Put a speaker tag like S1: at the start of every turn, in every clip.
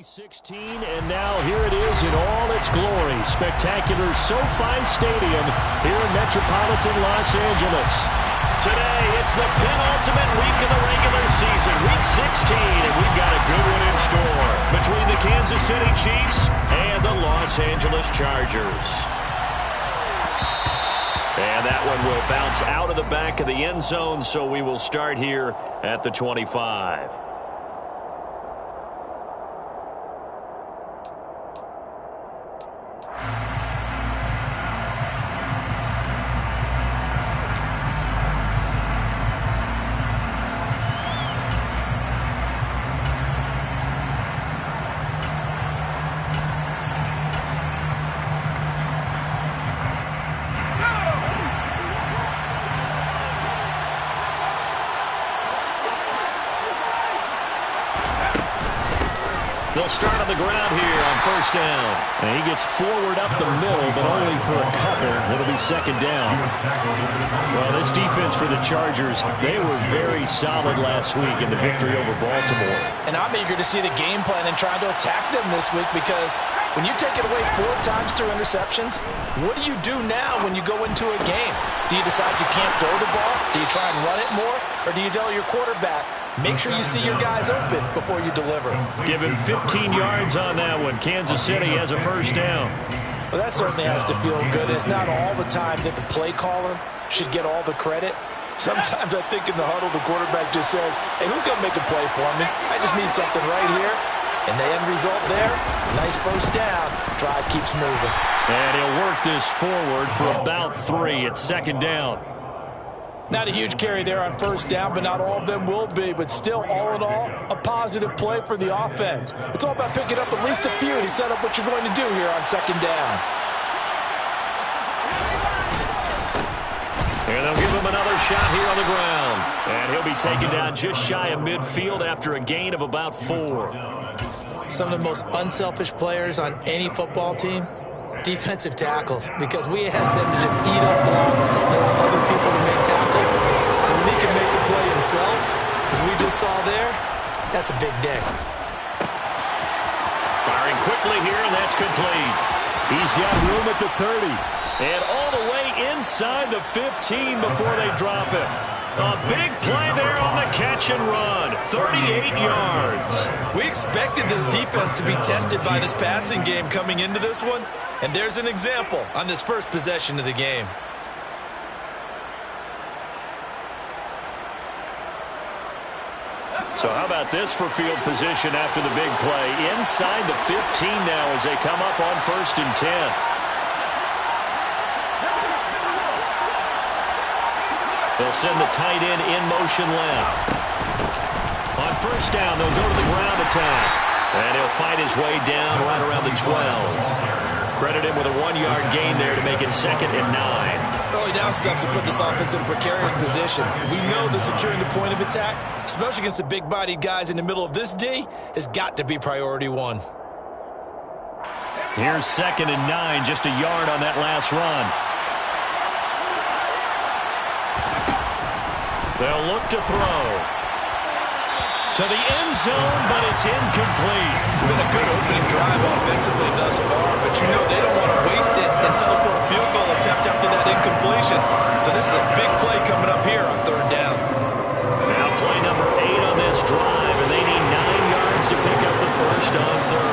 S1: 2016, and now here it is in all its glory. Spectacular SoFi Stadium here in metropolitan Los Angeles.
S2: Today, it's the penultimate week of the regular season, week 16, and we've got a good one in store between the Kansas City Chiefs and the Los Angeles Chargers. And that one will bounce out of the back of the end zone, so we will start here at the 25. They'll start on the ground here on first down.
S1: And he gets forward up the middle, but only for a couple. It'll be second down. Well, this defense for the Chargers, they were very solid last week in the victory over Baltimore.
S3: And I'm eager to see the game plan and trying to attack them this week, because when you take it away 4 times through interceptions, what do you do now when you go into a game? Do you decide you can't throw the ball? Do you try and run it more? Or do you tell your quarterback, make sure you see your guys open before you deliver?
S1: Give him 15 yards on that one. Kansas City has a first down.
S3: Well, that certainly has to feel good. It's not all the time that the play caller should get all the credit. Sometimes I think in the huddle, the quarterback just says, hey, who's going to make a play for me? I just need something right here. And the end result there, nice first down. Drive keeps moving.
S1: And he'll work this forward for about 3 at second down.
S3: Not a huge carry there on first down, but not all of them will be. But still, all in all, a positive play for the offense. It's all about picking up at least a few to set up what you're going to do here on second down.
S1: And they'll give him another shot here on the ground. And he'll be taken down just shy of midfield after a gain of about 4.
S3: Some of the most unselfish players on any football team, defensive tackles, because we ask them to just eat up blocks and allow other people to make tackles. And when he can make a play himself, as we just saw there, that's a big day.
S1: Firing quickly here, and that's complete. He's got room at the 30. And all the way inside the 15 before they drop him. A big play there on the catch and run. 38 yards.
S4: We expected this defense to be tested by this passing game coming into this one. And there's an example on this first possession of the game.
S1: So how about this for field position after the big play? Inside the 15 now as they come up on 1st and 10. They'll send the tight end in motion left. On first down, they'll go to the ground attack. And he'll fight his way down right around the 12. Credit him with a 1-yard gain there to make it 2nd and 9.
S4: Early down stuff to put this offense in a precarious position. We know that securing the point of attack, especially against the big-bodied guys in the middle of this D, has got to be priority 1.
S1: Here's 2nd and 9, just a yard on that last run. They'll look to throw. To the end zone, but it's incomplete.
S4: It's been a good opening drive offensively thus far, but you know they don't want to waste it and settle for a field goal attempt after that incompletion. So this is a big play coming up here on 3rd down.
S1: Now play number 8 on this drive, and they need 9 yards to pick up the first on 3rd.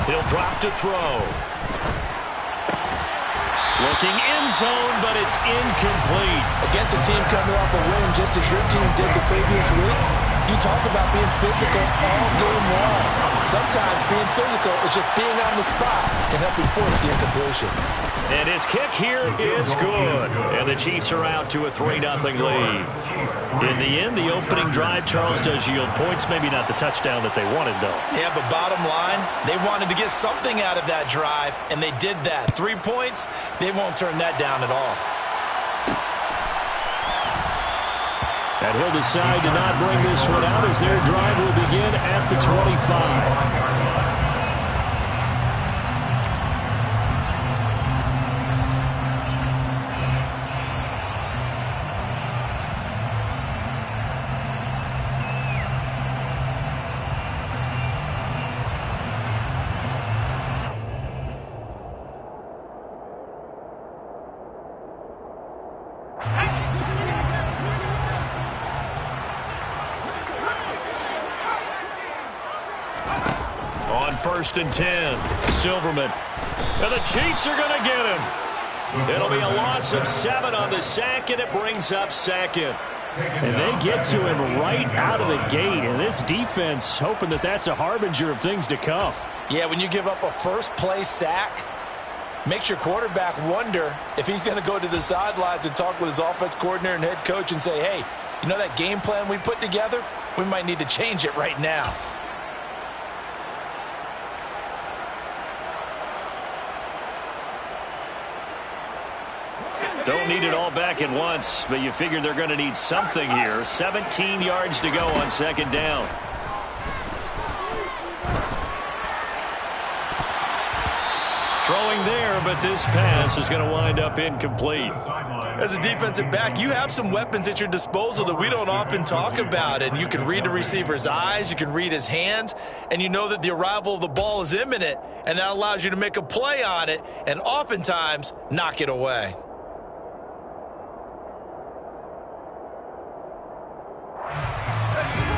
S1: He'll drop to throw. Looking end zone, but it's incomplete.
S3: Against a team coming off a win just as your team did the previous week, you talk about being physical all game long. Sometimes being physical is just being on the spot and helping force the incompletion.
S1: And his kick here is good. And the Chiefs are out to a 3-0 lead. In the end, the opening drive, Charles, does yield points. Maybe not the touchdown that they wanted, though.
S4: Yeah, but bottom line, they wanted to get something out of that drive, and they did that. 3 points, they won't turn that down at all.
S1: And he'll decide to not bring this one out as their drive will begin at the 25. On 1st and 10, Silverman. And the Chiefs are going to get him. It'll be a loss of 7 on the sack, and it brings up 2nd.
S2: And they get to him right out of the gate. And this defense hoping that that's a harbinger of things to come.
S3: Yeah, when you give up a first-play sack, makes your quarterback wonder if he's going to go to the sidelines and talk with his offense coordinator and head coach and say, hey, you know that game plan we put together? We might need to change it right now.
S1: Don't need it all back at once, but you figure they're going to need something here. 17 yards to go on 2nd down. Throwing there, but this pass is going to wind up incomplete.
S4: As a defensive back, you have some weapons at your disposal that we don't often talk about. And you can read the receiver's eyes, you can read his hands, and you know that the arrival of the ball is imminent, and that allows you to make a play on it and oftentimes knock it away.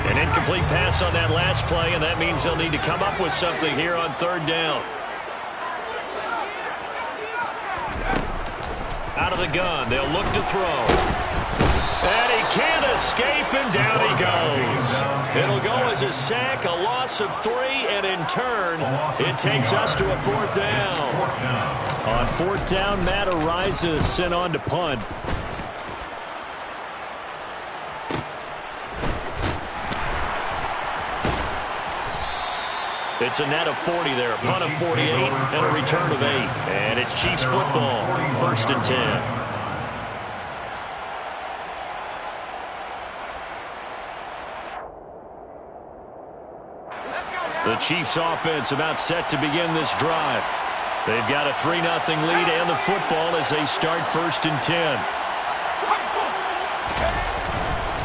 S1: An incomplete pass on that last play, and that means they'll need to come up with something here on 3rd down. Out of the gun, they'll look to throw. And he can't escape, and down he goes. It'll go as a sack, a loss of 3, and in turn, it takes us to a 4th down.
S2: On 4th down, Matt Araiza is sent on to punt.
S1: It's a net of 40 there, a punt of 48, and a return of 8. And it's Chiefs football, 1st and 10. The Chiefs offense about set to begin this drive. They've got a 3-0 lead and the football as they start 1st and 10.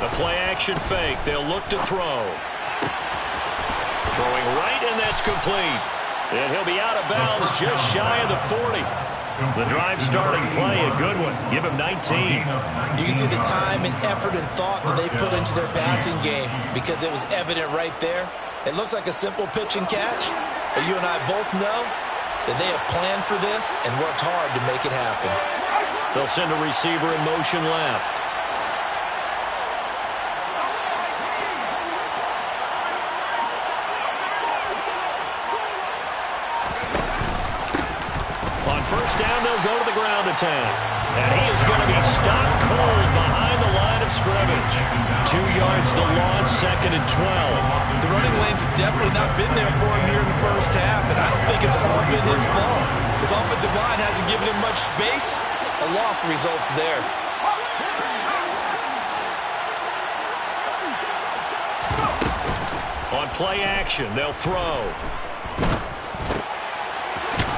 S1: The play action fake. They'll look to throw. Throwing right, and that's complete. And he'll be out of bounds just shy of the 40. The drive starting play, a good one. Give him 19.
S3: You can see the time and effort and thought that they put into their passing game because it was evident right there. It looks like a simple pitch and catch, but you and I both know that they have planned for this and worked hard to make it happen.
S1: They'll send a receiver in motion left. On 1st down, they'll go to the ground attack. And he is going to be stopped cold behind the line of scrimmage. 2 yards the loss, 2nd and 12.
S4: The running lanes have definitely not been there for him here in the first half, and I don't think it's all been his fault. His offensive line hasn't given him much space. A loss results there.
S1: On play action, they'll throw.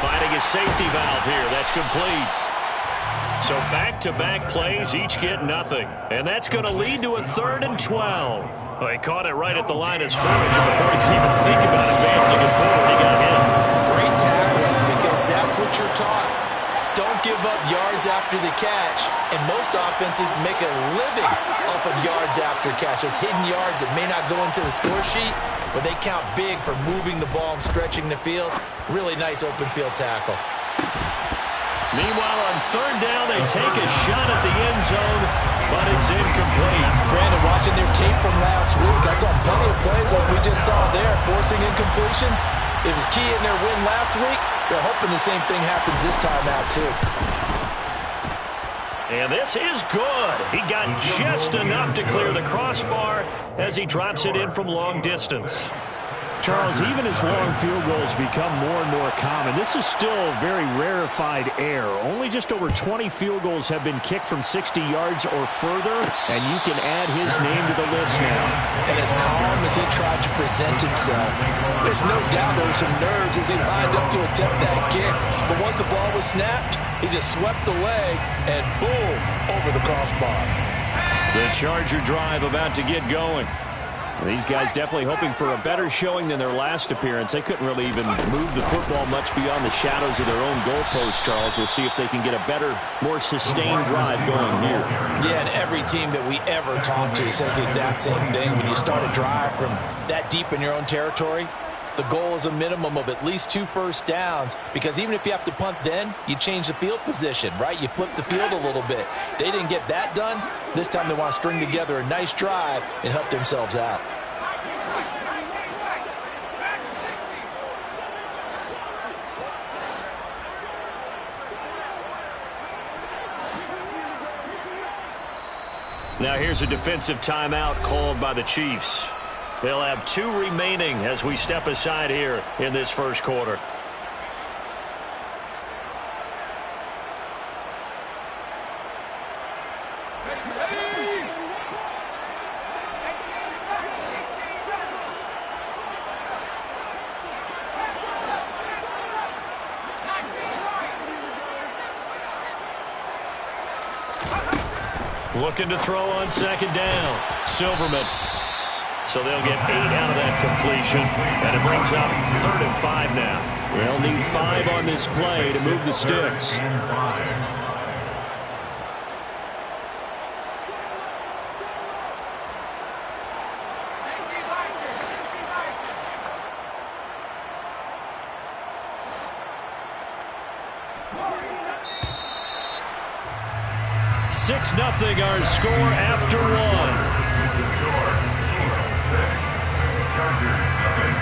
S1: Finding a safety valve here. That's complete. So back-to-back plays, each get nothing. And that's going to lead to a 3rd and 12. Well, he caught it right at the line of scrimmage, and before he could even think about advancing it forward, he got hit.
S3: Great tackling, because that's what you're taught. Don't give up yards after the catch. And most offenses make a living off of yards after catch. Those hidden yards that may not go into the score sheet, but they count big for moving the ball and stretching the field. Really nice open field tackle.
S1: Meanwhile, on 3rd down, they take a shot at the end zone, but it's incomplete.
S3: Brandon, watching their tape from last week, I saw plenty of plays like we just saw there, forcing incompletions. It was key in their win last week. They're hoping the same thing happens this time out, too.
S1: And this is good. He got just enough to clear the crossbar as he drops it in from long distance.
S2: Charles, even as long field goals become more and more common, this is still very rarefied air. Only just over 20 field goals have been kicked from 60 yards or further, and you can add his name to the list now.
S3: And as calm as he tried to present himself, there's no doubt there were some nerves as he lined up to attempt that kick. But once the ball was snapped, he just swept the leg and boom, over the crossbar.
S1: The Charger drive about to get going.
S2: These guys definitely hoping for a better showing than their last appearance. They couldn't really even move the football much beyond the shadows of their own goalpost, Charles. We'll see if they can get a better, more sustained drive going here.
S3: Yeah, and every team that we ever talk to says the exact same thing. When you start a drive from that deep in your own territory, the goal is a minimum of at least 2 first downs, because even if you have to punt then, you change the field position, right? You flip the field a little bit. They didn't get that done. This time they want to string together a nice drive and help themselves out.
S1: Now here's a defensive timeout called by the Chiefs. They'll have 2 remaining as we step aside here in this first quarter. Looking to throw on second down. Silverman. So they'll get 8 out of that completion. And it brings up 3rd and 5 now. They'll need 5 on this play to move the sticks. Nothing our score after 1.
S5: The score, Chiefs 6, Chargers nothing.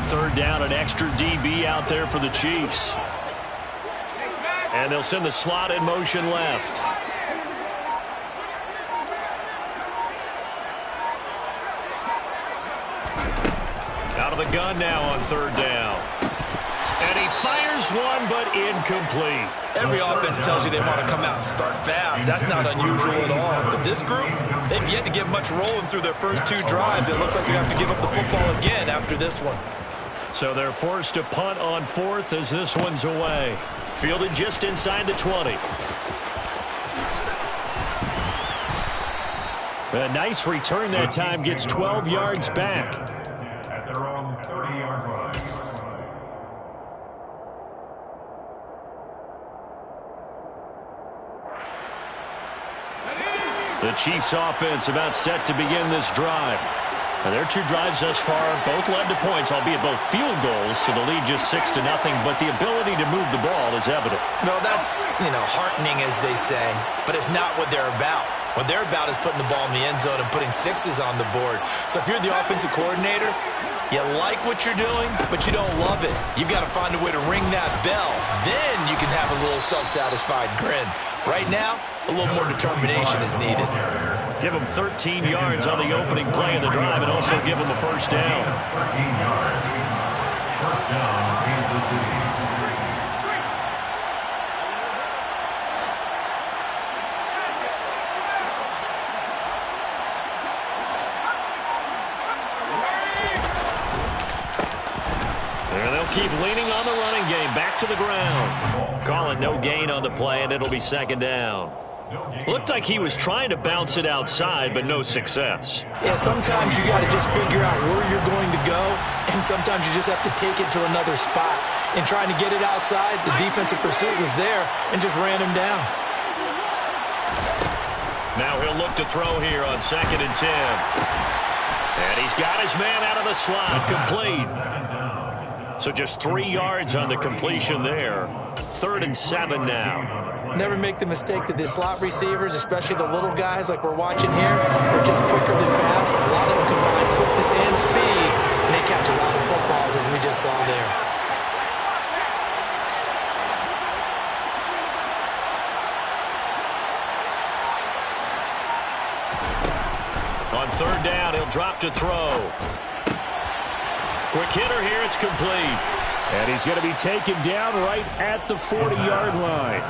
S1: Third down, an extra DB out there for the Chiefs. And they'll send the slot in motion left. Out of the gun now on 3rd down. And he fires one, but incomplete.
S4: Every offense tells you they want to come out and start fast. That's not unusual at all. But this group, they've yet to get much rolling through their first 2 drives. It looks like they have to give up the football again after this one.
S1: So they're forced to punt on 4th as this one's away. Fielded just inside the 20. A nice return that time, gets 12 yards back.
S5: At their own 30-yard line.
S1: The Chiefs offense about set to begin this drive. And their 2 drives thus far both led to points, albeit both field goals, so the lead just 6-0, but the ability to move the ball is evident.
S3: No, that's, heartening, as they say, but it's not what they're about. What they're about is putting the ball in the end zone and putting 6s on the board. So if you're the offensive coordinator, you like what you're doing, but you don't love it. You've got to find a way to ring that bell. Then you can have a little self-satisfied grin. Right now, a little more determination is needed.
S1: Give them 13 yards on the opening play of the drive and also give them a first down.
S5: 13 yards. First down, Kansas City.
S1: And they'll keep leaning on the running game. Back to the ground. Call it no gain on the play, and it'll be 2nd down. Looked like he was trying to bounce it outside, but no success.
S3: Yeah, sometimes you got to just figure out where you're going to go, and sometimes you just have to take it to another spot. In trying to get it outside, the defensive pursuit was there and just ran him down.
S1: Now he'll look to throw here on 2nd and 10. And he's got his man out of the slot, complete. So just 3 yards on the completion there. 3rd and 7 now.
S3: Never make the mistake that the slot receivers, especially the little guys like we're watching here, are just quicker than fast. A lot of them combine quickness and speed, and they catch a lot of footballs, as we just saw there.
S1: On 3rd down, he'll drop to throw. Quick hitter here, it's complete.
S2: And he's going to be taken down right at the 40-yard line.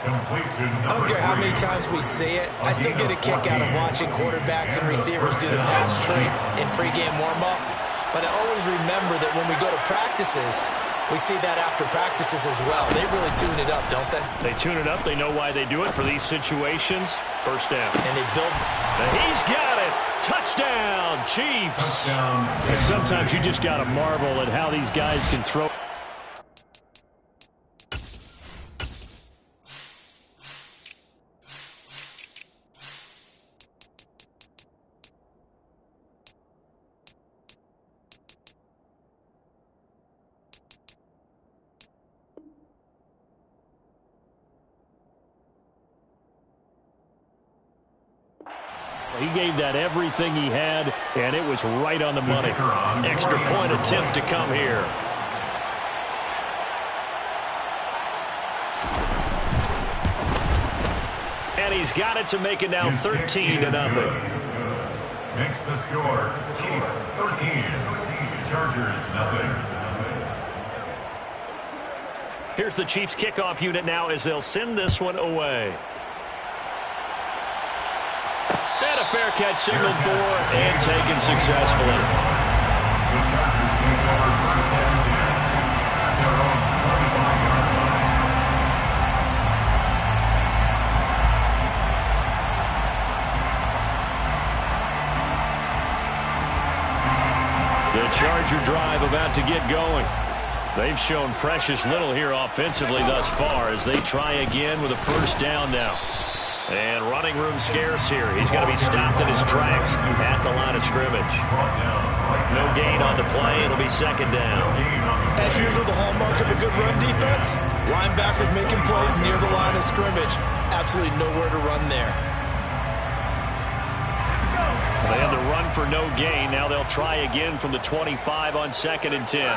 S5: completion
S3: I don't care how many times we see it. I still get a kick out of watching quarterbacks and receivers do the pass tree in pregame warm-up. But I always remember that when we go to practices, we see that after practices as well. They really tune it up, don't they?
S2: They tune it up. They know why they do it for these situations. First down.
S3: And they build.
S2: He's got it. Touchdown, Chiefs.
S5: Touchdown.
S2: Sometimes you just got to marvel at how these guys can throw. He gave that everything he had, and it was right on the money.
S1: Extra point attempt to come here. And he's got it to make it now 13-0.
S5: Makes the score. Chiefs 13. Chargers nothing.
S1: Here's the Chiefs kickoff unit now as they'll send this one away. And a fair catch signaled for and taken successfully.
S5: The Chargers take over first and 10 at their own 25-yard line.
S1: The Charger drive about to get going. They've shown precious little here offensively thus far as they try again with a first down now. And running room scarce here. He's going to be stopped in his tracks at the line of scrimmage. No gain on the play. It'll be second down.
S4: As usual, the hallmark of a good run defense, linebackers making plays near the line of scrimmage. Absolutely nowhere to run there.
S1: They had the run for no gain. Now they'll try again from the 25 on second and 10.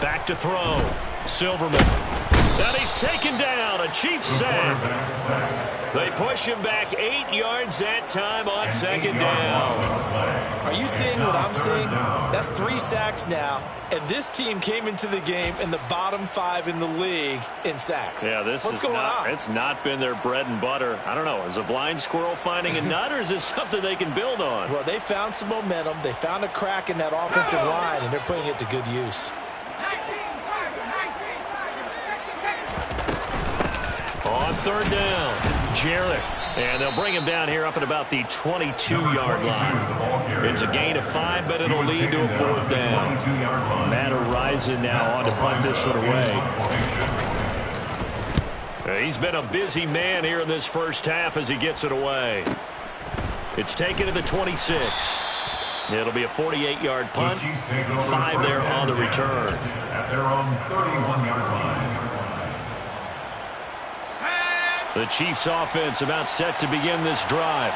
S1: Back to throw. Silverman. And he's taken down. A Chiefs sack. They push him back 8 yards that time on second down.
S4: Are you seeing what I'm seeing? That's 3 sacks now. And this team came into the game in the bottom 5 in the league in sacks.
S1: Yeah,
S4: What's going on?
S1: It's not been their bread and butter. I don't know. Is a blind squirrel finding a nut, or is this something they can build on?
S4: Well, they found some momentum. They found a crack in that offensive line, and they're putting it to good use.
S1: On third down, Jarrett. And they'll bring him down here up at about the 22-yard line. It's a gain of 5, but it'll lead to a fourth down.
S2: Matt Araiza now on to punt this one away.
S1: He's been a busy man here in this first half as he gets it away. It's taken to the 26. It'll be a 48-yard punt. 5 there on the return.
S5: At their own 31-yard line.
S1: The Chiefs offense about set to begin this drive.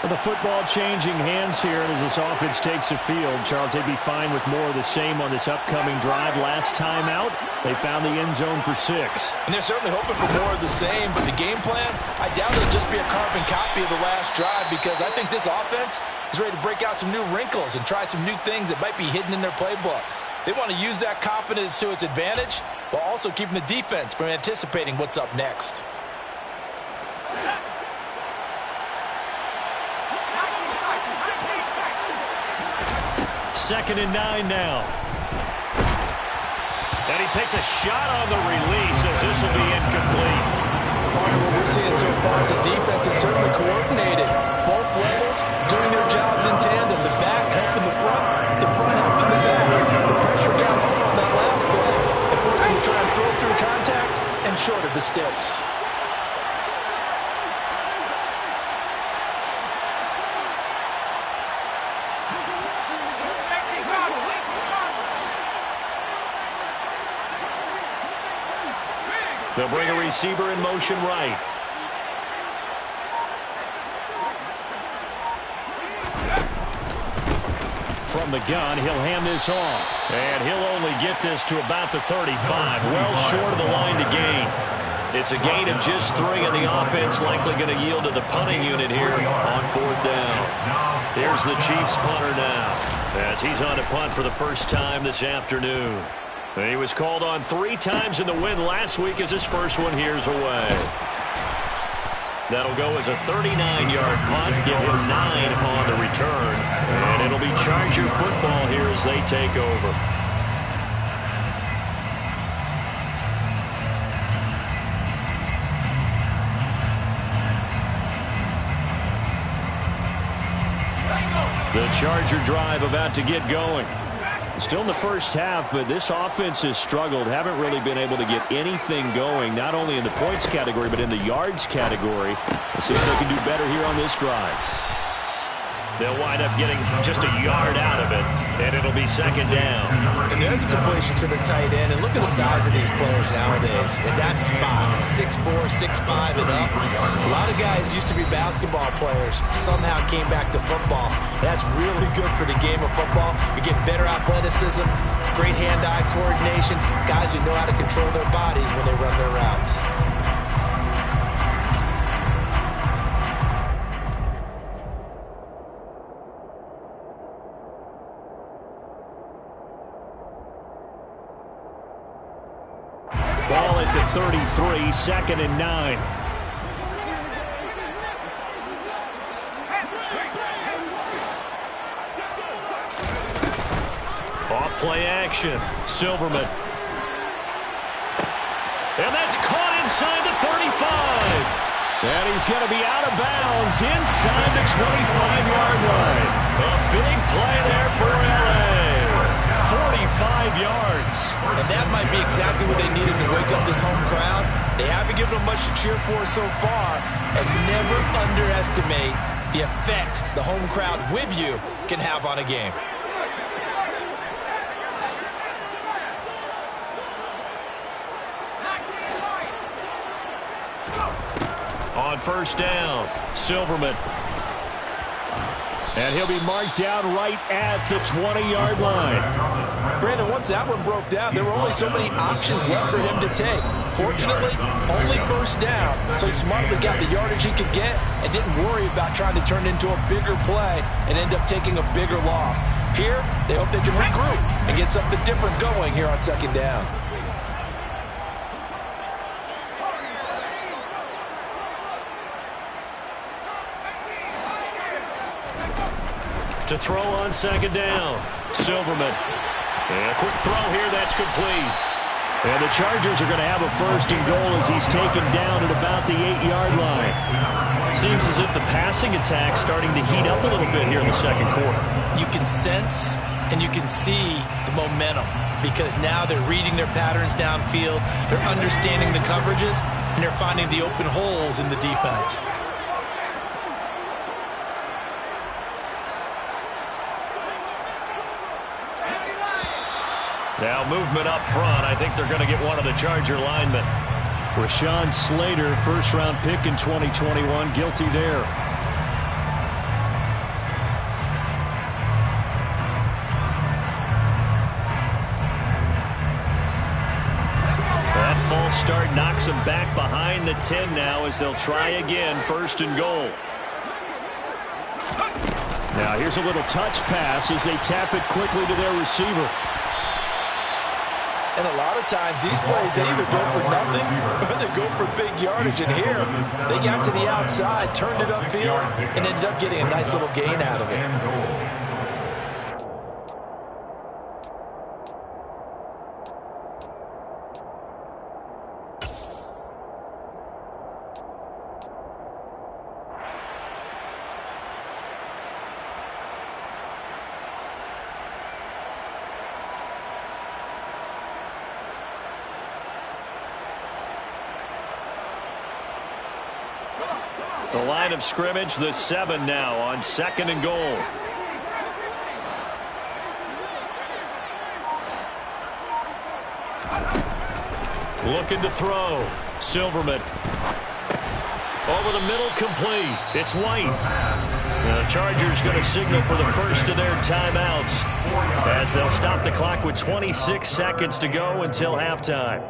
S2: The football changing hands here as this offense takes the field. Charles, they'd be fine with more of the same on this upcoming drive. Last time out, they found the end zone for 6.
S3: And they're certainly hoping for more of the same, but the game plan, I doubt it'll just be a carbon copy of the last drive because I think this offense is ready to break out some new wrinkles and try some new things that might be hidden in their playbook. They want to use that confidence to its advantage while also keeping the defense from anticipating what's up next.
S1: Second and 9 now. And he takes a shot on the release as this will be incomplete.
S4: Part of what we're seeing so far is the defense is certainly coordinated. Both levels doing their jobs in tandem. The back helping the front helping the back. The pressure got home on that last play and forced him to try and throw through contact and short of the sticks.
S1: They'll bring a receiver in motion right. From the gun, he'll hand this off. And he'll only get this to about the 35. Well short of the line to gain. It's a gain of just 3, and the offense likely going to yield to the punting unit here on 4th down. Here's the Chiefs punter now, as he's on to punt for the first time this afternoon. He was called on 3 times in the win last week as his first one here's away. That'll go as a 39-yard punt, give him 9 on the return, and it'll be Charger football here as they take over. The Charger drive about to get going. Still in the first half, but this offense has struggled. Haven't really been able to get anything going, not only in the points category, but in the yards category. Let's see if they can do better here on this drive. They'll wind up getting just a yard out of it, and it'll be 2nd down.
S3: And there's a completion to the tight end. And look at the size of these players nowadays. At that spot, 6'4", 6'5", and up. A lot of guys used to be basketball players, somehow came back to football. That's really good for the game of football. You're getting better athleticism, great hand-eye coordination, guys who know how to control their bodies when they run their routes.
S2: Ball at the 33, 2nd and 9.
S1: Off play action. Silverman. And that's caught inside the 35.
S2: And he's going to be out of bounds inside the 25-yard line.
S1: A big play there for L.A. 45 yards.
S3: And that might be exactly what they needed to wake up this home crowd. They haven't given them much to cheer for so far. And never underestimate the effect the home crowd with you can have on a game.
S1: On 1st down, Silverman.
S2: And he'll be marked down right at the 20-yard line.
S3: Brandon, once that one broke down, there were only so many options left for him to take. Fortunately, only 1st down, so he smartly got the yardage he could get and didn't worry about trying to turn it into a bigger play and end up taking a bigger loss. Here, they hope they can regroup and get something different going here on 2nd down.
S1: To throw on 2nd down, Silverman. And a quick throw here, that's complete.
S2: And the Chargers are going to have a 1st and goal as he's taken down at about the 8-yard line.
S1: Seems as if the passing attack's starting to heat up a little bit here in the 2nd quarter.
S3: You can sense and you can see the momentum because now they're reading their patterns downfield, they're understanding the coverages, and they're finding the open holes in the defense.
S1: Now movement up front. I think they're going to get one of the Charger linemen.
S2: Rashawn Slater, 1st-round pick in 2021, guilty there.
S1: That false start knocks them back behind the 10 now as they'll try again, 1st and goal.
S2: Now here's a little touch pass as they tap it quickly to their receiver.
S3: And a lot of times these plays, they either go for nothing or they go for big yardage. And here, they got to the outside, turned it upfield, and ended up getting a nice little gain out of it.
S1: The line of scrimmage, the 7 now on 2nd and goal. Looking to throw. Silverman. Over the middle, complete. It's White. The Chargers going to signal for the first of their timeouts as they'll stop the clock with 26 seconds to go until halftime.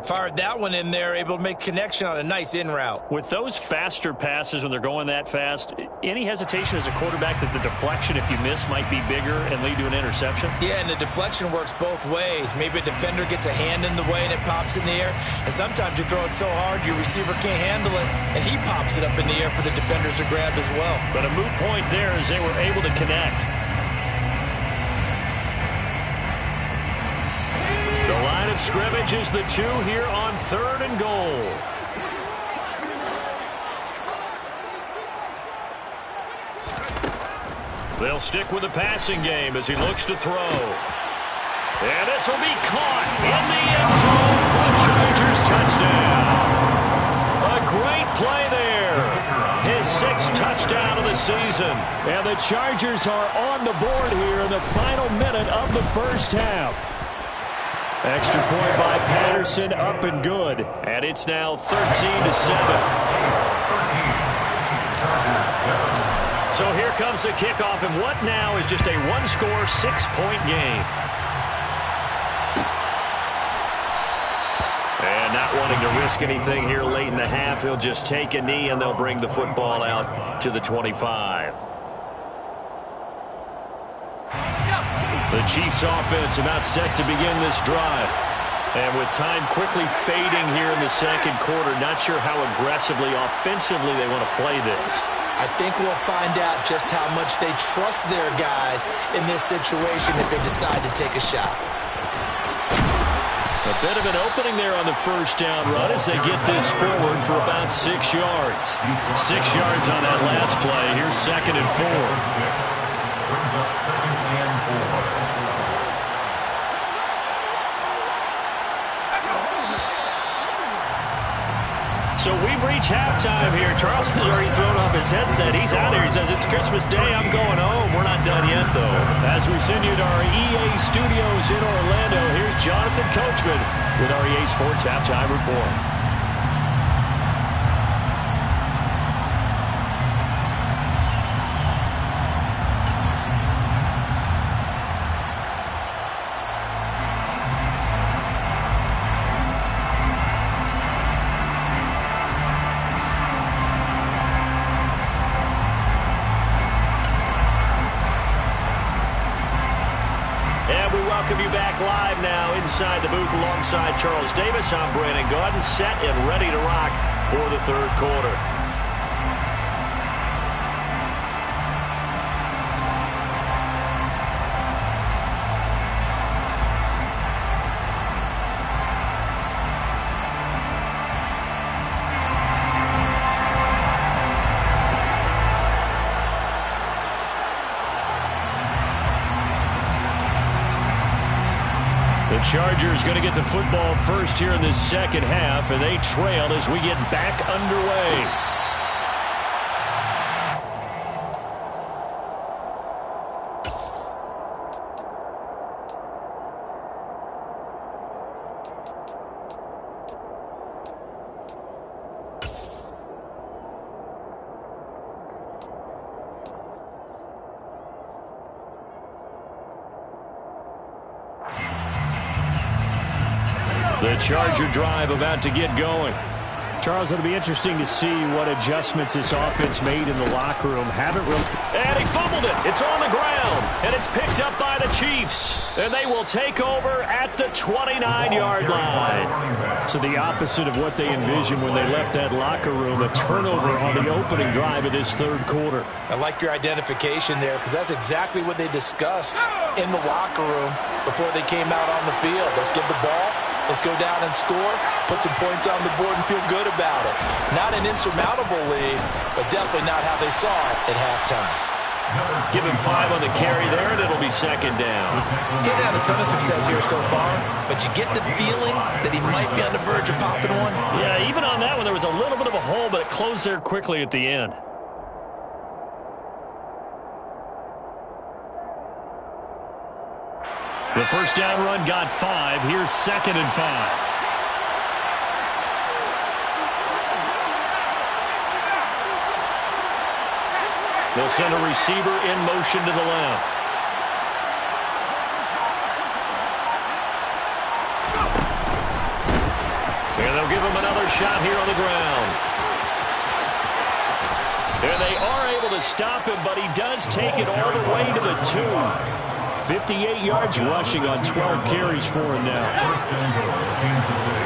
S4: Fired that one in there, able to make connection on a nice in route.
S2: With those faster passes when they're going that fast, any hesitation as a quarterback that the deflection, if you miss, might be bigger and lead to an interception?
S4: Yeah, and the deflection works both ways. Maybe a defender gets a hand in the way and it pops in the air. And sometimes you throw it so hard your receiver can't handle it, and he pops it up in the air for the defenders to grab as well.
S2: But a moot point there as they were able to connect. The line of scrimmage is the 2 here on 3rd and goal. They'll stick with the passing game as he looks to throw. And this will be caught in the end zone for the Chargers touchdown. A great play there. His 6th touchdown of the season. And the Chargers are on the board here in the final minute of the first half. Extra point by Patterson, up and good. And it's now 13-7. So here comes the kickoff, and what now is just a one-score, 6-point game. And not wanting to risk anything here late in the half, he'll just take a knee, and they'll bring the football out to the 25. The Chiefs offense about set to begin this drive. And with time quickly fading here in the second quarter, not sure how aggressively, offensively they want to play this.
S3: I think we'll find out just how much they trust their guys in this situation if they decide to take a shot.
S2: A bit of an opening there on the first down run as they get this forward for about 6 yards. 6 yards on that last play. Here's 2nd and 4.
S5: Brings up 2nd and 4.
S2: So we've reached halftime here. Charles has already thrown off his headset. He's out here. He says, it's Christmas Day. I'm going home. We're not done yet, though. As we send you to our EA studios in Orlando, here's Jonathan Coachman with our EA Sports Halftime Report. Welcome you back live now inside the booth alongside Charles Davis. I'm Brandon Gaudin, set and ready to rock for the third quarter. The Chargers going to get the football first here in this second half, and they trail as we get back underway. The Charger drive about to get going. Charles, it'll be interesting to see what adjustments this offense made in the locker room. And he fumbled it. It's on the ground, and it's picked up by the Chiefs. And they will take over at the 29-yard line. So the opposite of what they envisioned when they left that locker room, a turnover on the opening drive of this third quarter.
S3: I like your identification there because that's exactly what they discussed in the locker room before they came out on the field. Let's get the ball. Let's go down and score, put some points on the board, and feel good about it. Not an insurmountable lead, but definitely not how they saw it at halftime.
S2: Give him 5 on the carry there, and it'll be second down.
S3: He hasn't had a ton of success here so far, but you get the feeling that he might be on the verge of popping one.
S2: Yeah, even on that one, there was a little bit of a hole, but it closed there quickly at the end. The first down run got 5. Here's 2nd and 5. They'll send a receiver in motion to the left.
S1: give him another shot here on the ground. And they are able to stop him, but he does take it all the way to the 2.
S2: 58 yards rushing on 12 carries for him now.
S5: First and goal, Kansas City.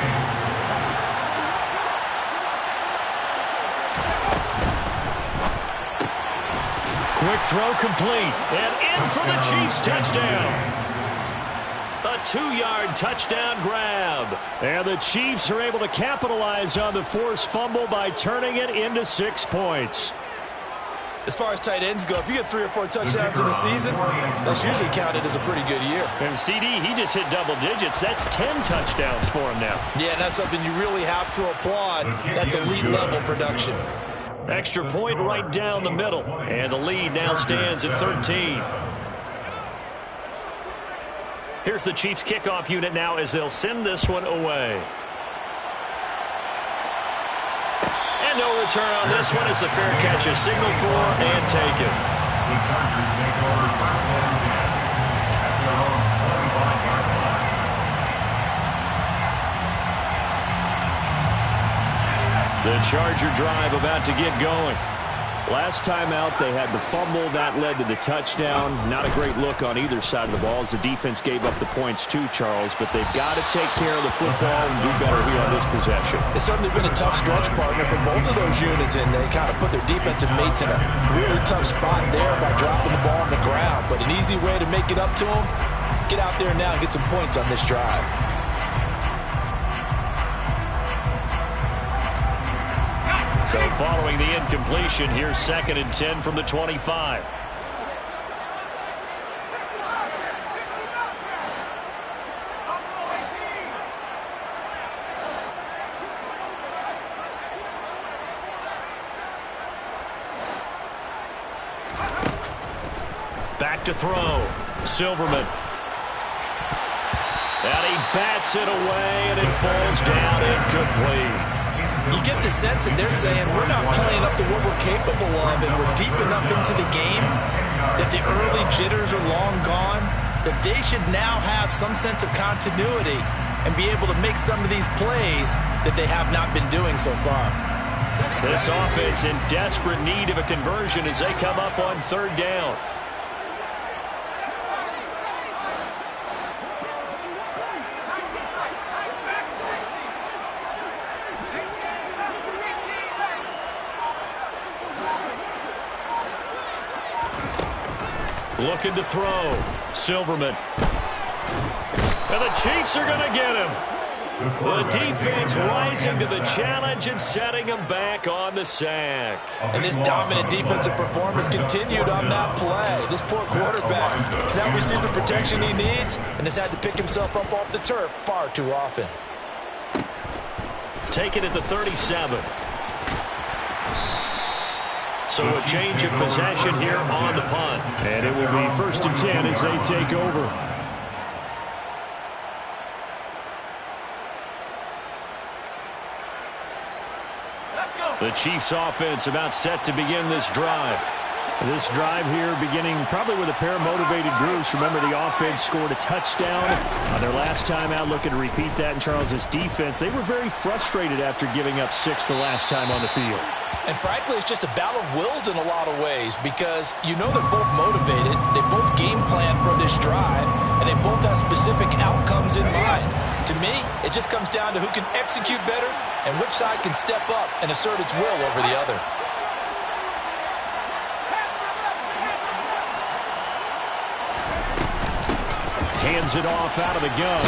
S1: Quick throw complete. And in for the Chiefs touchdown. A 2-yard touchdown grab.
S2: And the Chiefs are able to capitalize on the forced fumble by turning it into 6 points.
S4: As far as tight ends go, if you get 3 or 4 touchdowns in a season, that's usually counted as a pretty good year.
S2: And CD, he just hit double digits. That's 10 touchdowns for him now.
S4: Yeah, and that's something you really have to applaud. That's elite level production.
S1: Extra point right down the middle. And the lead now stands at 13. Here's the Chiefs kickoff unit now as they'll send this one away. And no return on this one as the fair catch is signaled for and taken.
S5: The Chargers take over first and 10 at their own 25-yard line.
S2: The Charger drive about to get going. Last time out, they had the fumble. That led to the touchdown. Not a great look on either side of the ball as the defense gave up the points too, Charles. But they've got to take care of the football and do better here on this possession.
S3: It's certainly been a tough stretch, partner, for both of those units, and they kind of put their defensive mates in a really tough spot there by dropping the ball on the ground. But an easy way to make it up to them, get out there now and get some points on this drive.
S1: So following the incompletion, here's 2nd and 10 from the 25. Back to throw. Silverman. And he bats it away, and it falls down incomplete.
S4: You get the sense that they're saying we're not playing up to what we're capable of, and we're deep enough into the game that the early jitters are long gone, that they should now have some sense of continuity and be able to make some of these plays that they have not been doing so far.
S1: This offense in desperate need of a conversion as they come up on 3rd down. Looking to throw. Silverman. And the Chiefs are going to get him. The defense rising to the challenge and setting him back on the sack.
S3: And this dominant defensive performance continued on that play. This poor quarterback has not received the protection he needs and has had to pick himself up off the turf far too often.
S1: Taken at the 37. So a change of possession here on the punt.
S2: And it will be 1st and 10 as they take over.
S1: The Chiefs offense about set to begin this drive.
S2: This drive here beginning probably with a pair of motivated groups. Remember, the offense scored a touchdown on their last time out. Looking to repeat that in Charles's defense. They were very frustrated after giving up 6 the last time on the field.
S3: And frankly, it's just a battle of wills in a lot of ways because you know they're both motivated. They both game plan for this drive, and they both have specific outcomes in mind. To me, it just comes down to who can execute better and which side can step up and assert its will over the other.
S2: Hands it off out of the gun.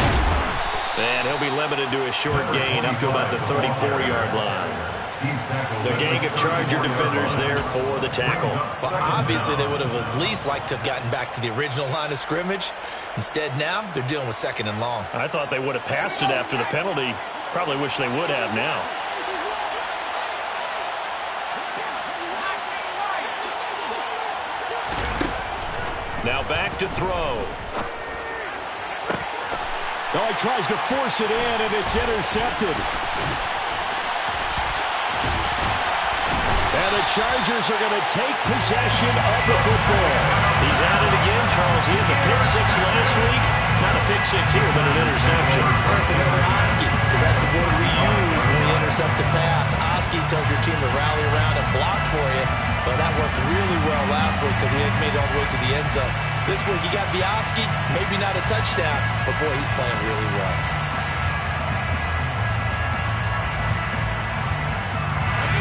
S1: And he'll be limited to a short gain up to about the 34-yard line. The gang of Charger defenders there for the tackle.
S4: Well, obviously, they would have at least liked to have gotten back to the original line of scrimmage. Instead, now they're dealing with 2nd and long.
S1: I thought they would have passed it after the penalty. Probably wish they would have now. Now back to throw.
S2: Oh, he tries to force it in, and it's intercepted. And the Chargers are going to take possession of the football.
S1: He's at it again, Charles. He had the pick 6 last week. Not a pick 6 here, but an interception.
S4: That's another Oski, because that's the word we use when
S3: intercept the pass. Oski tells your team to rally around and block for you. But that worked really well last week because he had made it all the way to the end zone. This week he got the Oski, maybe not a touchdown, but boy, he's playing really well.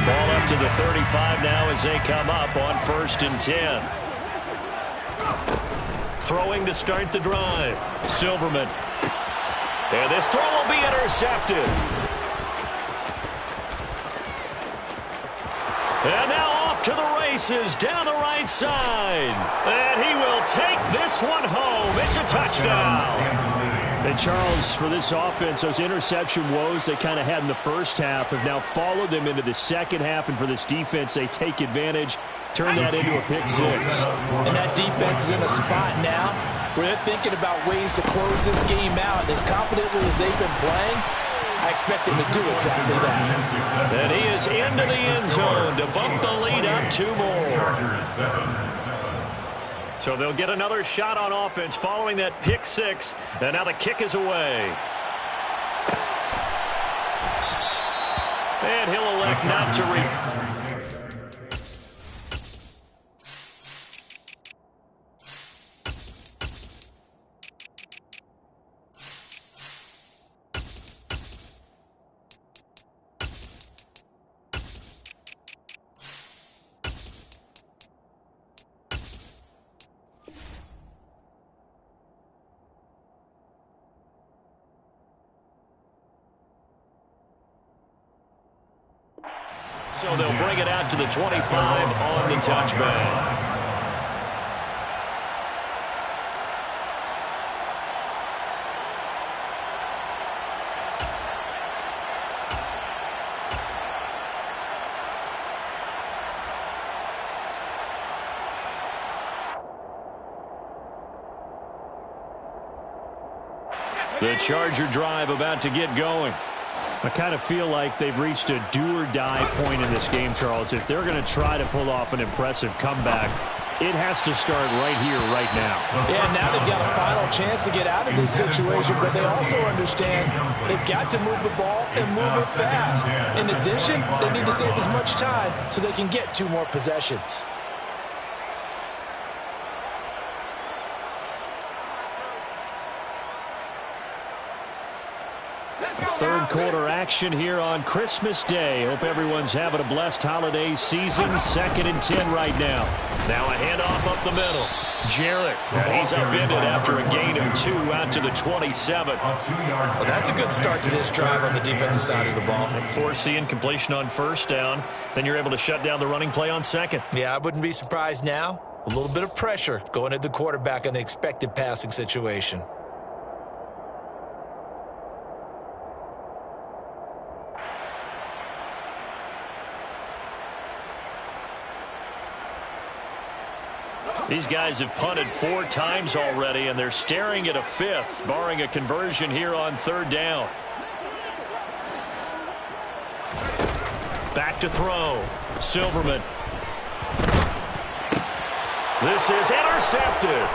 S1: Ball up to the 35 now as they come up on 1st and 10. Throwing to start the drive. Silverman. And this throw will be intercepted. And now off to the races down the right side. And he will take this one home. It's a touchdown.
S2: And Charles, for this offense, those interception woes they kind of had in the first half have now followed them into the second half. And for this defense, they take advantage, turn that into a pick six.
S3: And that defense is in a spot now where they're thinking about ways to close this game out. As confidently as they've been playing, I expect them to do exactly that.
S1: And he is into the end zone to bump the lead up 2 more. So they'll get another shot on offense following that pick six. And now the kick is away. And he'll elect not to So they'll bring it out to the 25 on the touchback. The Charger drive about to get going.
S2: I kind of feel like they've reached a do-or-die point in this game, Charles. If they're going to try to pull off an impressive comeback, it has to start right here, right now.
S3: Yeah, now they've got a final chance to get out of this situation, but they also understand they've got to move the ball and move it fast. In addition, they need to save as much time so they can get 2 more possessions.
S2: Third quarter action here on Christmas Day. Hope everyone's having a blessed holiday season. 2nd and 10 right now.
S1: Now a handoff up the middle. Jarrett. He's upended after a gain of 2 out to the 27.
S4: Well, that's a good start to this drive on the defensive side of the ball.
S1: Force the incompletion on 1st down. Then you're able to shut down the running play on 2nd.
S4: Yeah, I wouldn't be surprised now. A little bit of pressure going at the quarterback in an expected passing situation.
S1: These guys have punted 4 times already, and they're staring at a 5th, barring a conversion here on 3rd down. Back to throw. Silverman. This is intercepted.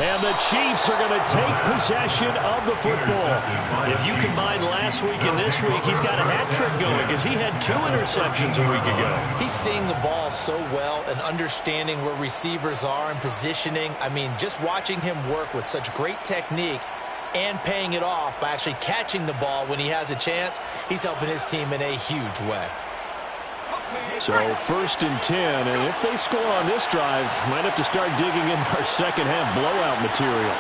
S2: And the Chiefs are going to take possession of the football.
S1: If you combine last week and this week, he's got a hat trick going because he had 2 interceptions a week ago.
S3: He's seeing the ball so well and understanding where receivers are and positioning. I mean, just watching him work with such great technique and paying it off by actually catching the ball when he has a chance, he's helping his team in a huge way.
S2: So 1st and 10, and if they score on this drive, might have to start digging in our second half blowout material.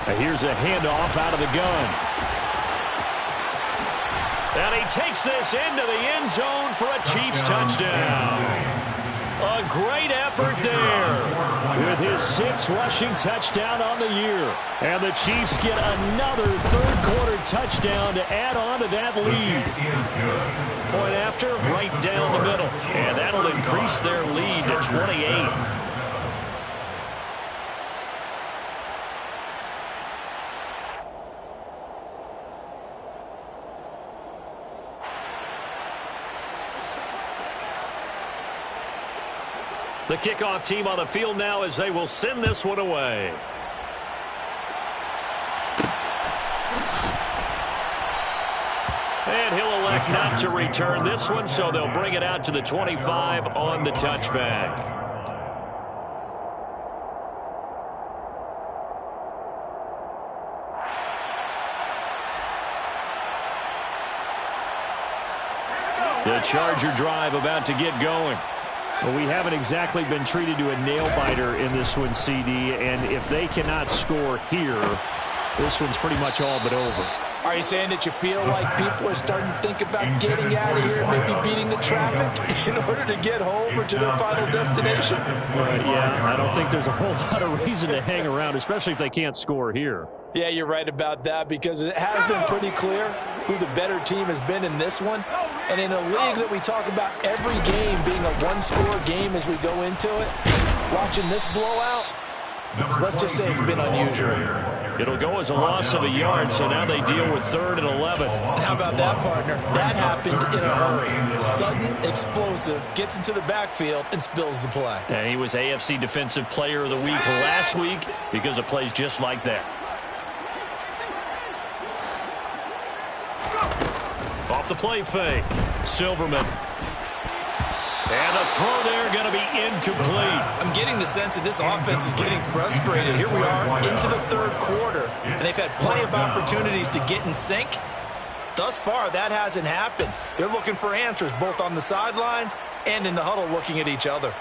S2: Now here's a handoff out of the gun.
S1: And he takes this into the end zone for a Chiefs touchdown. A great effort there.
S2: With his 6th rushing touchdown on the year. And the Chiefs get another 3rd quarter touchdown to add on to that lead.
S1: Point after, right down the middle. And that'll increase their lead to 28. The kickoff team on the field now as they will send this one away. And he'll elect not to return this one, so they'll bring it out to the 25 on the touchback. The Charger drive about to get going.
S2: Well, we haven't exactly been treated to a nail-biter in this one, CD, and if they cannot score here, this one's pretty much all but over.
S3: Are you saying that you feel like people are starting to think about getting out of here and maybe beating the traffic in order to get home or to their final destination?
S2: Yeah, I don't think there's a whole lot of reason to hang around, especially if they can't score here.
S3: Yeah, you're right about that because it has been pretty clear who the better team has been in this one. And in a league that we talk about every game being a one-score game as we go into it, watching this blowout, let's just say it's been unusual.
S1: It'll go as a loss of a yard, so now they deal with 3rd and 11.
S3: How about that, partner? That happened in a hurry. Sudden, explosive, gets into the backfield, and spills the play.
S1: And he was AFC Defensive Player of the Week last week because of plays just like that. Off the play fake, Silverman. And the throw there going to be incomplete.
S4: I'm getting the sense that this offense is getting frustrated. Here we are into the 3rd quarter, and they've had plenty of opportunities to get in sync. Thus far, that hasn't happened. They're looking for answers both on the sidelines and in the huddle looking at each other.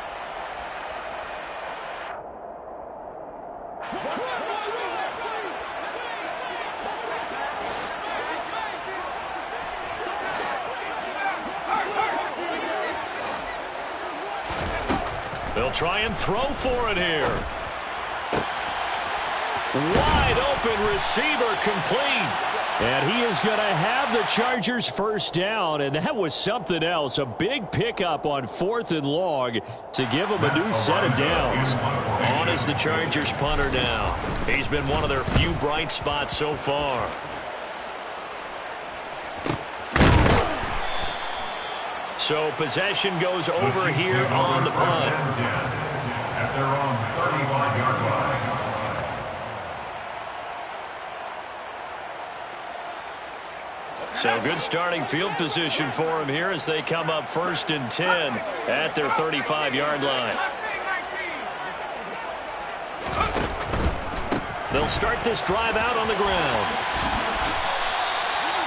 S1: They'll try and throw for it here. Wide open receiver complete.
S2: And he is going to have the Chargers first down, and that was something else. A big pickup on 4th and long to give them a new set of downs.
S1: On is the Chargers punter now. He's been one of their few bright spots so far. So possession goes over here on the punt.
S5: At their own 35-yard line.
S1: So good starting field position for him here as they come up 1st and 10 at their 35-yard line. They'll start this drive out on the ground.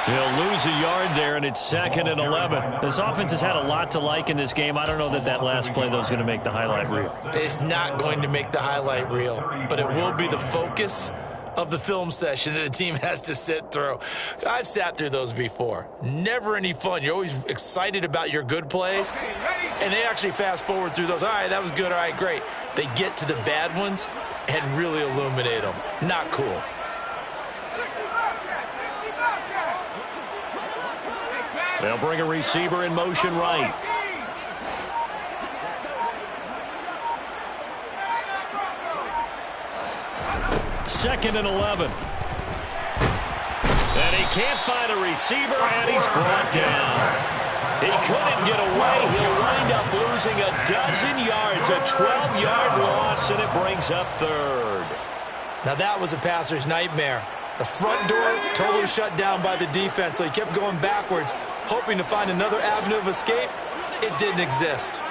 S1: He'll lose a yard there, and it's 2nd and 11.
S2: This offense has had a lot to like in this game. I don't know that last play, though, is going to make the highlight reel.
S4: It's not going to make the highlight reel, but it will be the focus of the film session that the team has to sit through. I've sat through those before. Never any fun. You're always excited about your good plays, and they actually fast forward through those. All right, that was good. All right, great. They get to the bad ones and really illuminate them. Not cool.
S1: They'll bring a receiver in motion right. Second and 11. And he can't find a receiver, and he's brought down. He couldn't get away. He'll wind up losing a dozen yards, a 12-yard loss, and it brings up 3rd.
S4: Now that was a passer's nightmare. The front door totally shut down by the defense, so he kept going backwards, hoping to find another avenue of escape. It didn't exist.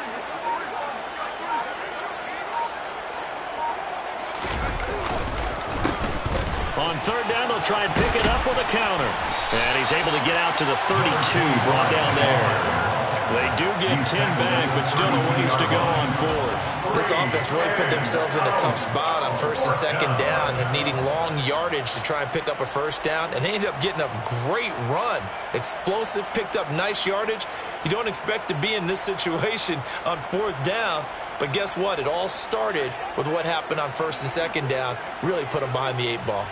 S1: On 3rd down, they'll try and pick it up with a counter. And he's able to get out to the 32, brought down there. They do get 10 back, but still a ways to go on 4th.
S4: This offense really put themselves in a tough spot on 1st and 2nd down and needing long yardage to try and pick up a 1st down. And they ended up getting a great run. Explosive, picked up nice yardage. You don't expect to be in this situation on 4th down. But guess what? It all started with what happened on 1st and 2nd down. Really put them behind the 8 ball.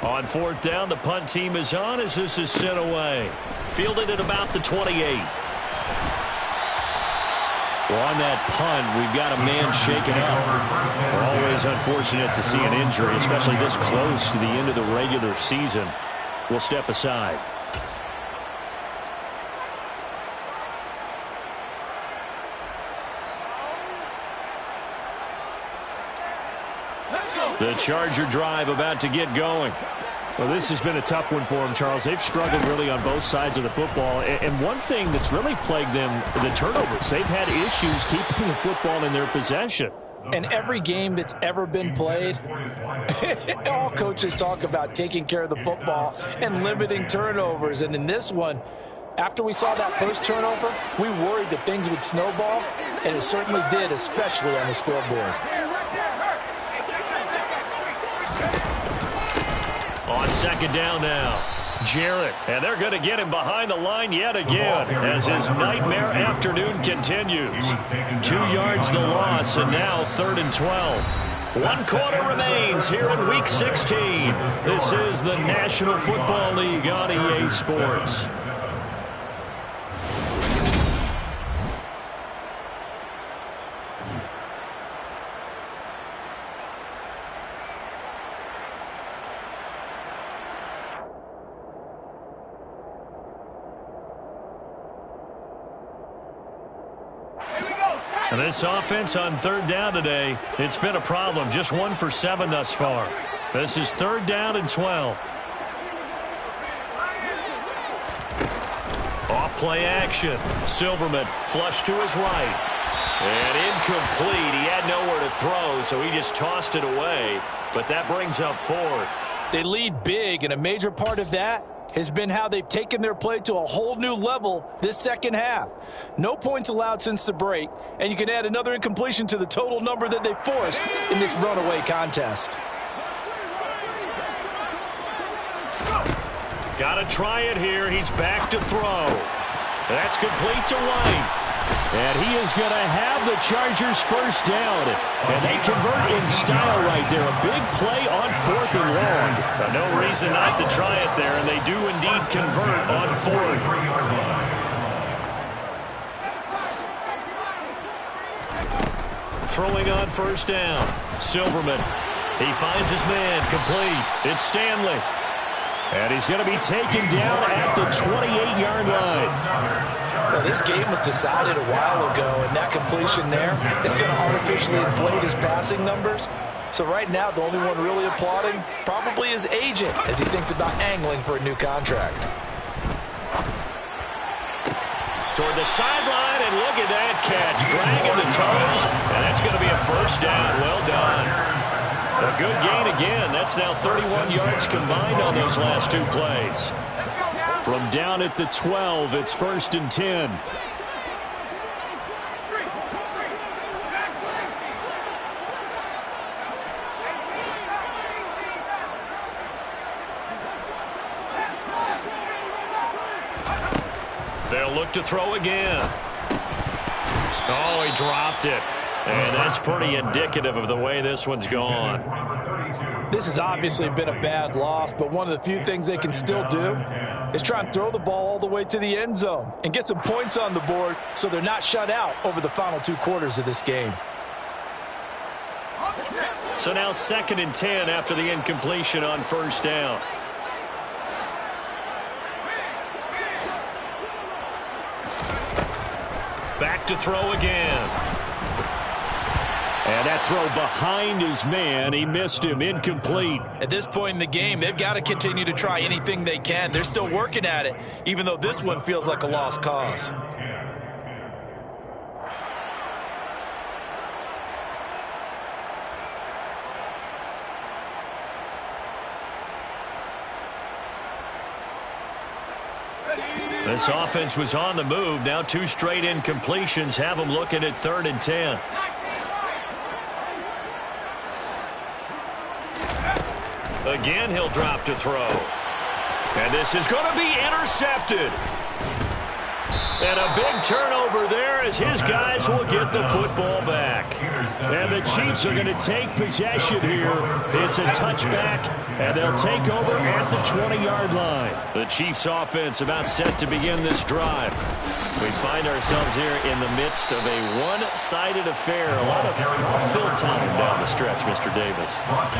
S1: On 4th down, the punt team is on as this is sent away. Fielded at about the 28.
S2: Well, on that punt, we've got a man shaken up. We're always unfortunate to see an injury, especially this close to the end of the regular season. We'll step aside. The Charger drive about to get going. Well, this has been a tough one for them, Charles. They've struggled really on both sides of the football. And one thing that's really plagued them, the turnovers. They've had issues keeping the football in their possession.
S3: In every game that's ever been played, all coaches talk about taking care of the football and limiting turnovers. And in this one, after we saw that first turnover, we worried that things would snowball, and it certainly did, especially on the scoreboard.
S1: On second down now, Jarrett. And they're going to get him behind the line yet again as his nightmare afternoon continues. 2 yards the loss, and now 3rd and 12. 1 quarter remains here in Week 16. This is the National Football League on EA Sports. And this offense on 3rd down today, it's been a problem. Just 1 for 7 thus far. This is 3rd down and 12. Off play action. Silverman flush to his right. And incomplete. He had nowhere to throw, so he just tossed it away. But that brings up 4th.
S3: They lead big, and a major part of that has been how they've taken their play to a whole new level this second half. No points allowed since the break, and you can add another incompletion to the total number that they forced in this runaway contest.
S1: Got to try it here. He's back to throw. That's complete to White.
S2: And he is going to have the Chargers first down. And they convert in style right there. A big play on 4th and long.
S1: No reason not to try it there, and they do indeed convert on 4th. Throwing on 1st down. Silverman. He finds his man. Complete. It's Stanley.
S2: And he's going to be taken down at the 28-yard line.
S3: Well, this game was decided a while ago, and that completion there is going to artificially inflate his passing numbers. So right now, the only one really applauding probably his agent as he thinks about angling for a new contract.
S1: Toward the sideline, and look at that catch. Dragging the toes, and that's going to be a first down. Well done. A good gain again. That's now 31 yards combined on those last 2 plays.
S2: From down at the 12, it's 1st and 10.
S1: They'll look to throw again. Oh, he dropped it. And that's pretty indicative of the way this one's gone.
S3: This has obviously been a bad loss, but one of the few things they can still do is try and throw the ball all the way to the end zone and get some points on the board so they're not shut out over the final 2 quarters of this game.
S1: So now 2nd and 10 after the incompletion on 1st down. Back to throw again.
S2: And that throw behind his man. He missed him. Incomplete.
S4: At this point in the game, they've got to continue to try anything they can. They're still working at it, even though this one feels like a lost cause.
S1: This offense was on the move. Now 2 straight incompletions have them looking at 3rd and 10. Again, he'll drop to throw. And this is going to be intercepted. And a big turnover there as his guys will get the football back.
S2: And the Chiefs are going to take possession here. It's a touchback, and they'll take over at the 20-yard line.
S1: The Chiefs offense about set to begin this drive. We find ourselves here in the midst of a one-sided affair. A lot of fill time down the stretch, Mr. Davis.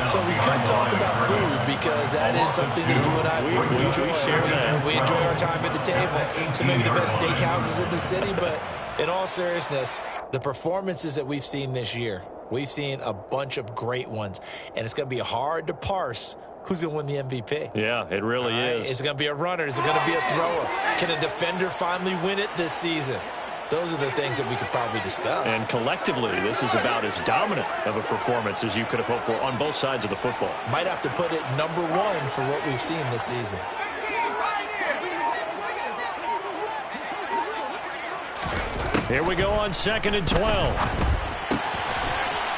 S3: So we could talk about food because that is something that you and I enjoy.
S1: share that.
S3: We enjoy our time at the table. So maybe the best steakhouses in the city, but in all seriousness, the performances that we've seen this year, we've seen a bunch of great ones, and it's going to be hard to parse who's going to win the MVP.
S1: Yeah, it really is.
S3: Is it going to be a runner? Is it going to be a thrower? Can a defender finally win it this season? Those are the things that we could probably discuss.
S1: And collectively, this is about as dominant of a performance as you could have hoped for on both sides of the football.
S3: Might have to put it number one for what we've seen this season.
S1: Here we go on 2nd and 12.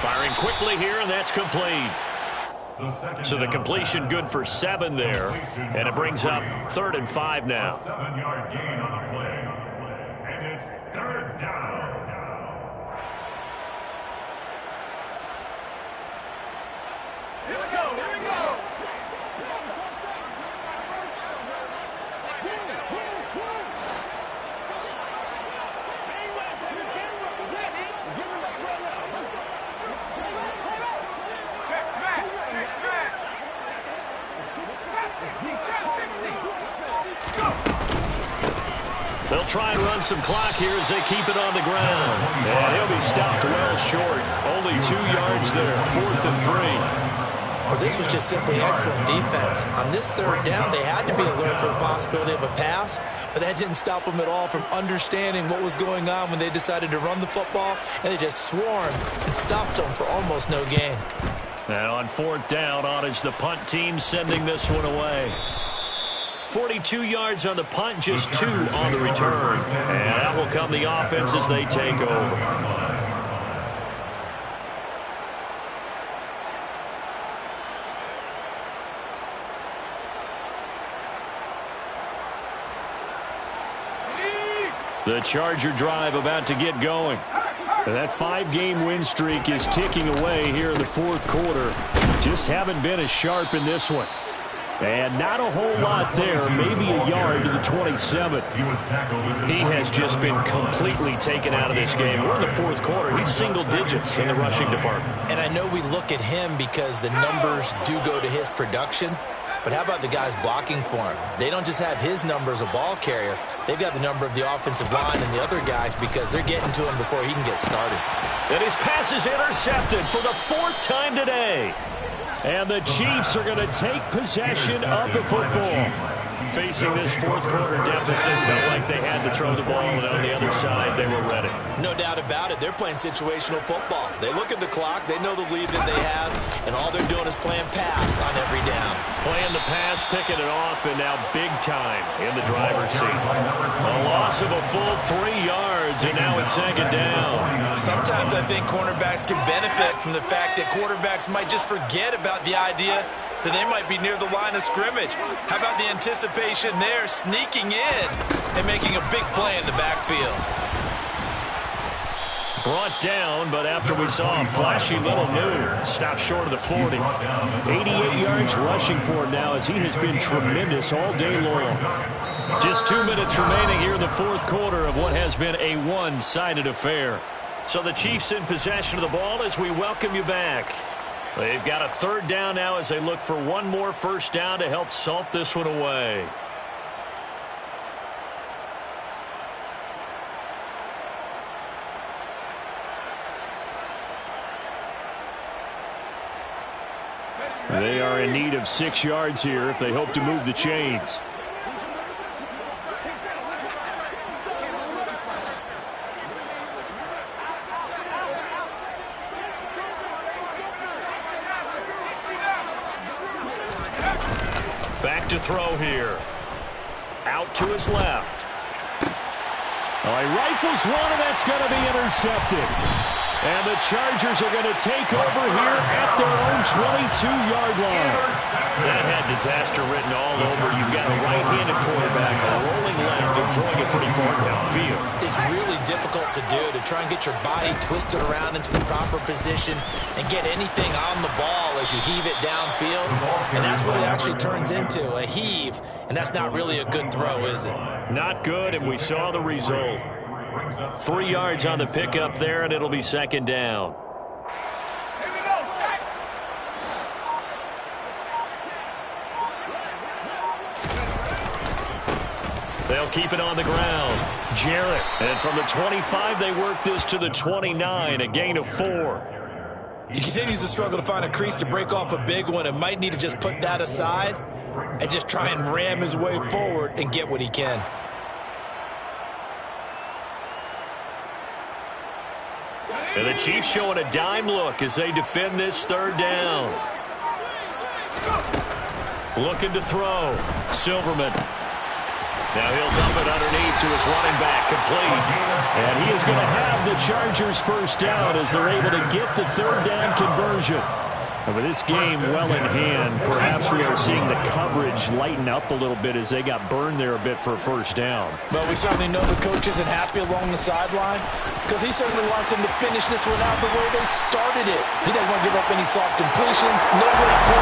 S1: Firing quickly here, and that's complete. So the completion good for 7 there, and it brings up 3rd and 5 now.
S5: 7-yard gain on the play, and it's 3rd down. Here we go, here we go.
S1: They'll try and run some clock here as they keep it on the ground. And he'll be stopped well short. Only 2 yards there, 4th and 3.
S3: Well, this was just simply excellent defense. On this 3rd down, they had to be alert for the possibility of a pass, but that didn't stop them at all from understanding what was going on when they decided to run the football, and they just swarmed and stopped them for almost no gain.
S1: And on 4th down, on is the punt team sending this one away. 42 yards on the punt, just 2 on the return. And out will come the offense as they take over. The Charger drive about to get going.
S2: That 5-game win streak is ticking away here in the 4th quarter. Just haven't been as sharp in this one. And not a whole lot there, maybe a yard to the 27.
S1: He has just been completely taken out of this game. We're in the 4th quarter. He's single digits in the rushing department.
S3: And I know we look at him because the numbers do go to his production, but how about the guys blocking for him? They don't just have his number as a ball carrier. They've got the number of the offensive line and the other guys because they're getting to him before he can get started.
S1: And his pass is intercepted for the 4th time today.
S2: And the Chiefs are going to take possession of the football.
S1: Facing this 4th quarter deficit, felt like they had to throw the ball, and on the other side, they were ready.
S3: No doubt about it. They're playing situational football. They look at the clock, they know the lead that they have, and all they're doing is playing pass on every down.
S1: Playing the pass, picking it off, and now big time in the driver's seat. A loss of a full 3 yards, and now it's 2nd down.
S3: Sometimes I think cornerbacks can benefit from the fact that quarterbacks might just forget about the idea that they might be near the line of scrimmage. How about the anticipation there, sneaking in and making a big play in the backfield?
S1: Brought down, but after we saw a flashy little move, stopped short of the 40.
S2: 88 yards rushing for him now as he has been tremendous all day long.
S1: Just 2 minutes remaining here in the 4th quarter of what has been a one-sided affair. So the Chiefs in possession of the ball as we welcome you back. They've got a 3rd down now as they look for one more 1st down to help salt this one away.
S2: They are in need of 6 yards here if they hope to move the chains.
S1: Back to throw here. Out to his left.
S2: He rifles one, and that's going to be intercepted. And the Chargers are going to take over here at their own 22-yard line.
S1: That had disaster written all over. You've got a right-handed quarterback rolling left and throwing it pretty far downfield.
S3: It's really difficult to do, to try and get your body twisted around into the proper position and get anything on the ball as you heave it downfield. And that's what it actually turns into, a heave. And that's not really a good throw, is it?
S1: Not good, and we saw the result. 3 yards on the pickup there, and it'll be second down. They'll keep it on the ground. Jarrett. And from the 25, they work this to the 29, a gain of 4.
S3: He continues to struggle to find a crease to break off a big one and might need to just put that aside and just try and ram his way forward and get what he can.
S1: And the Chiefs showing a dime look as they defend this third down. Looking to throw. Silverman. Now he'll dump it underneath to his running back, complete.
S2: And he is going to have the Chargers first down as they're able to get the third down conversion. And with this game well in hand, perhaps we are seeing the coverage lighten up a little bit as they got burned there a bit for a first down.
S3: But we certainly know the coach isn't happy along the sideline because he certainly wants them to finish this one out the way they started it. He doesn't want to give up any soft completions, no late points.